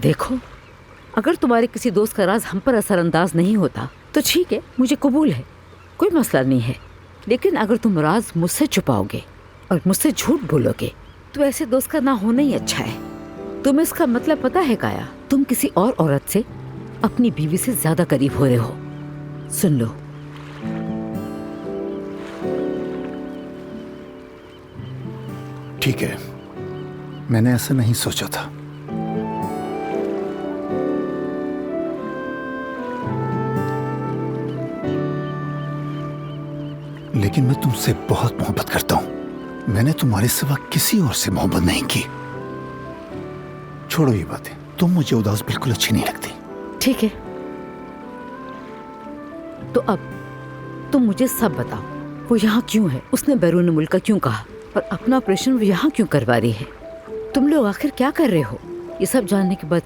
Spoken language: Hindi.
देखो, अगर तुम्हारे किसी दोस्त का राज हम पर असरअंदाज नहीं होता तो ठीक है, मुझे कबूल है, कोई मसला नहीं है। लेकिन अगर तुम राज मुझसे छुपाओगे और मुझसे झूठ बोलोगे तो ऐसे दोस्त का ना होना ही अच्छा है। तुम्हें इसका मतलब पता है काया? तुम किसी और औरत से अपनी बीवी से ज्यादा करीब हो रहे हो। सुन लो, ठीक है, मैंने ऐसा नहीं सोचा था। लेकिन मैं तुमसे बहुत मोहब्बत करता हूं। मैंने तुम्हारे सिवा किसी और से मोहब्बत नहीं की। छोड़ो ये बातें, तुम मुझे उदास बिल्कुल अच्छी नहीं लगती। ठीक है, तो अब तुम मुझे सब बताओ, वो यहाँ क्यों है? उसने बैरून मुल्क का क्यों कहा? और अपना ऑपरेशन वो यहाँ क्यों करवा रही है? तुम लोग आखिर क्या कर रहे हो? ये सब जानने के बाद